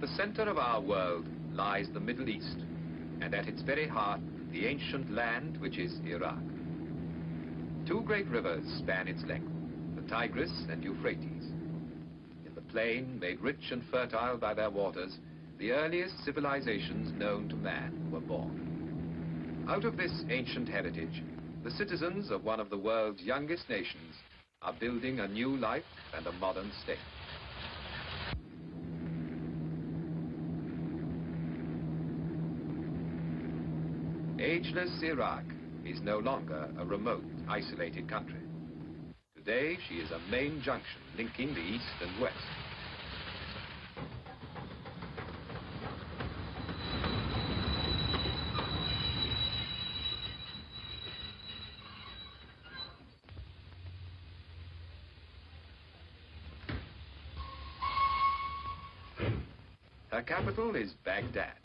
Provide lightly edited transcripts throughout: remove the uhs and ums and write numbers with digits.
the center of our world lies the Middle East, and at its very heart, the ancient land which is Iraq. Two great rivers span its length, the Tigris and Euphrates. In the plain, made rich and fertile by their waters, the earliest civilizations known to man were born. Out of this ancient heritage, the citizens of one of the world's youngest nations are building a new life and a modern state. Ageless Iraq is no longer a remote, isolated country. Today, she is a main junction linking the East and West. Her capital is Baghdad,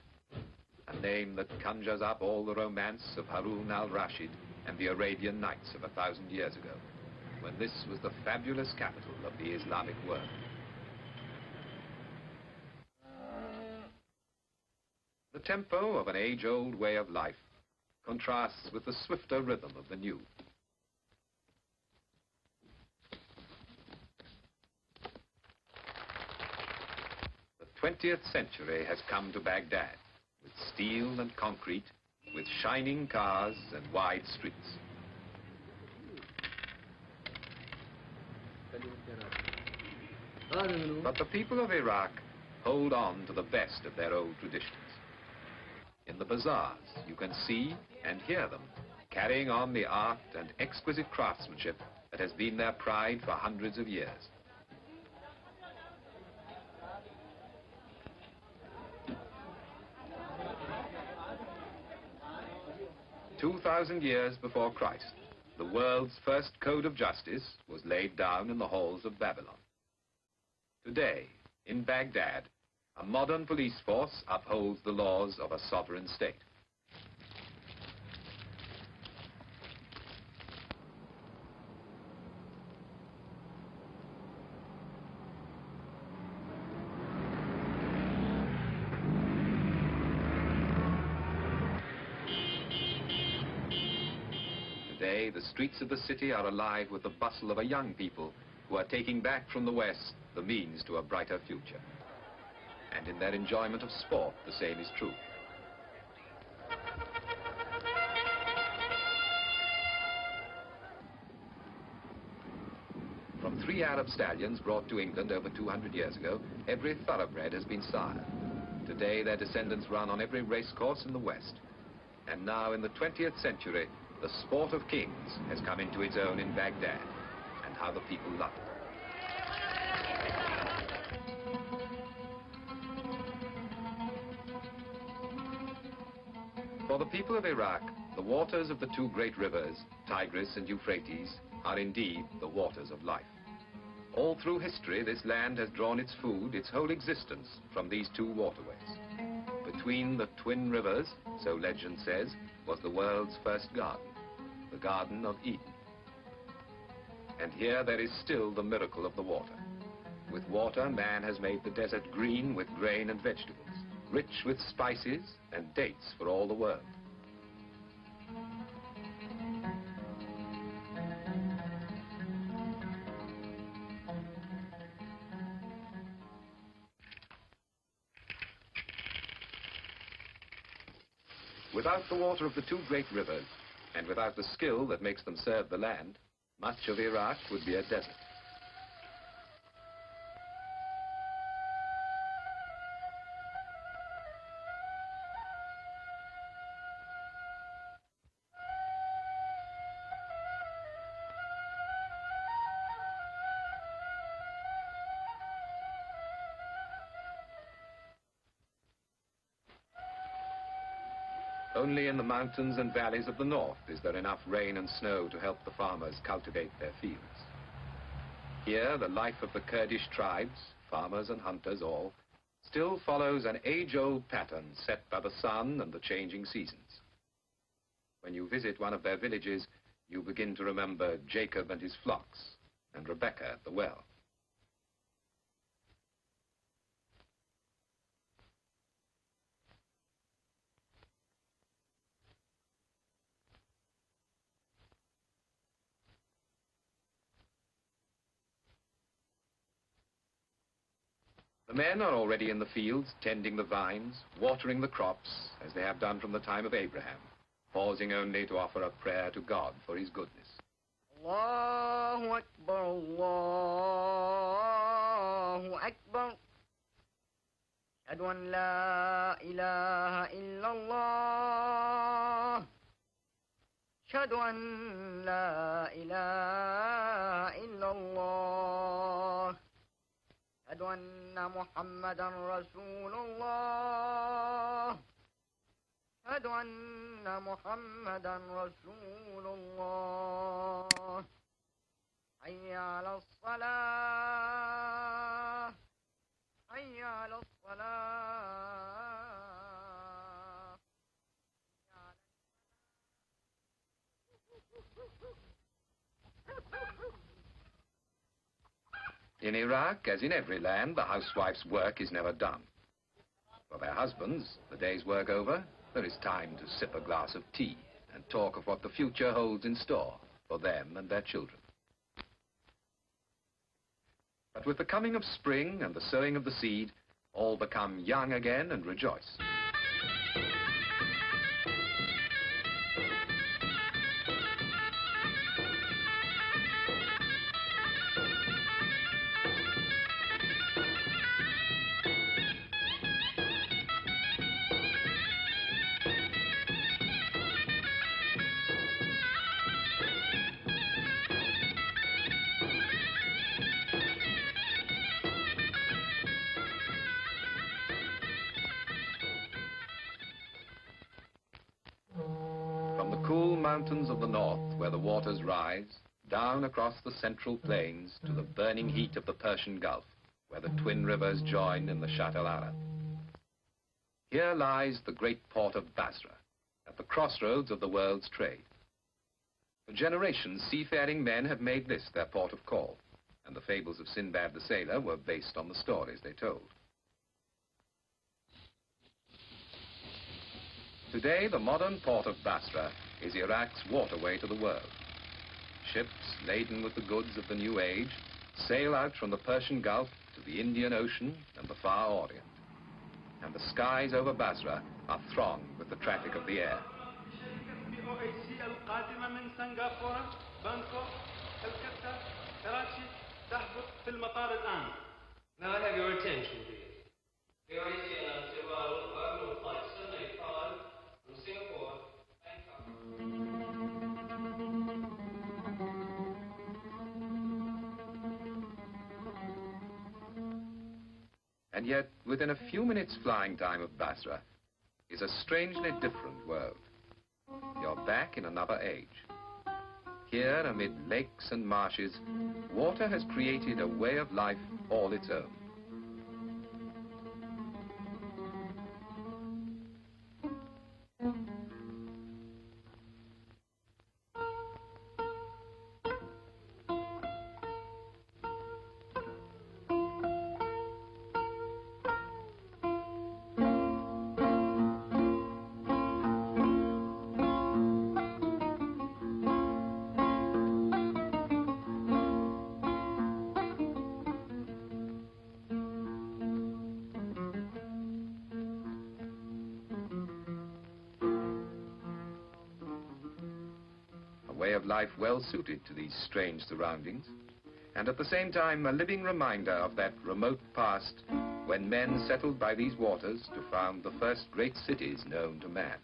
a name that conjures up all the romance of Harun al-Rashid and the Arabian Nights of 1,000 years ago, when this was the fabulous capital of the Islamic world. The tempo of an age-old way of life contrasts with the swifter rhythm of the new. The 20th century has come to Baghdad, with steel and concrete, with shining cars and wide streets. But the people of Iraq hold on to the best of their old traditions. In the bazaars, you can see and hear them carrying on the art and exquisite craftsmanship that has been their pride for hundreds of years. 2,000 years before Christ, the world's first code of justice was laid down in the halls of Babylon. Today, in Baghdad, a modern police force upholds the laws of a sovereign state. Today, the streets of the city are alive with the bustle of a young people who are taking back from the West the means to a brighter future. And in their enjoyment of sport, the same is true. From 3 Arab stallions brought to England over 200 years ago, every thoroughbred has been sired. Today, their descendants run on every racecourse in the West. And now, in the 20th century, the sport of kings has come into its own in Baghdad, and how the people love it. For the people of Iraq, the waters of the two great rivers, Tigris and Euphrates, are indeed the waters of life. All through history, this land has drawn its food, its whole existence, from these two waterways. Between the twin rivers, so legend says, was the world's first garden, the Garden of Eden. And here there is still the miracle of the water. With water, man has made the desert green with grain and vegetables, rich with spices and dates for all the world. Without the water of the two great rivers, and without the skill that makes them serve the land, much of Iraq would be a desert. Only in the mountains and valleys of the north is there enough rain and snow to help the farmers cultivate their fields. Here, the life of the Kurdish tribes, farmers and hunters all, still follows an age-old pattern set by the sun and the changing seasons. When you visit one of their villages, you begin to remember Jacob and his flocks, and Rebecca at the well. The men are already in the fields, tending the vines, watering the crops, as they have done from the time of Abraham, pausing only to offer a prayer to God for his goodness. Allahu Akbar, Allahu Akbar. Ashhadu an la ilaha illallah. Ashhadu an la ilaha illallah. Ashhadu anna Muhammadan Rasulullah. Ashhadu anna Muhammadan Rasulullah. Hayya ala salah. Hayya ala salah. In Iraq, as in every land, the housewife's work is never done. For their husbands, the day's work over, there is time to sip a glass of tea and talk of what the future holds in store for them and their children. But with the coming of spring and the sowing of the seed, all become young again and rejoice. From the cool mountains of the north, where the waters rise, down across the central plains to the burning heat of the Persian Gulf, where the twin rivers join in the Shatt al-Arab. Here lies the great port of Basra, at the crossroads of the world's trade. For generations, seafaring men have made this their port of call, and the fables of Sinbad the Sailor were based on the stories they told. Today, the modern port of Basra is Iraq's waterway to the world. Ships laden with the goods of the new age sail out from the Persian Gulf to the Indian Ocean and the Far Orient. And the skies over Basra are thronged with the traffic of the air. Now I have your attention, please. The OAC announced the arrival of Arnold Flight 785 from Singapore, Bangkok. And yet, within a few minutes flying time of Basra is a strangely different world. You're back in another age. Here, amid lakes and marshes, water has created a way of life all its own. A way of life well suited to these strange surroundings, and at the same time a living reminder of that remote past when men settled by these waters to found the first great cities known to man.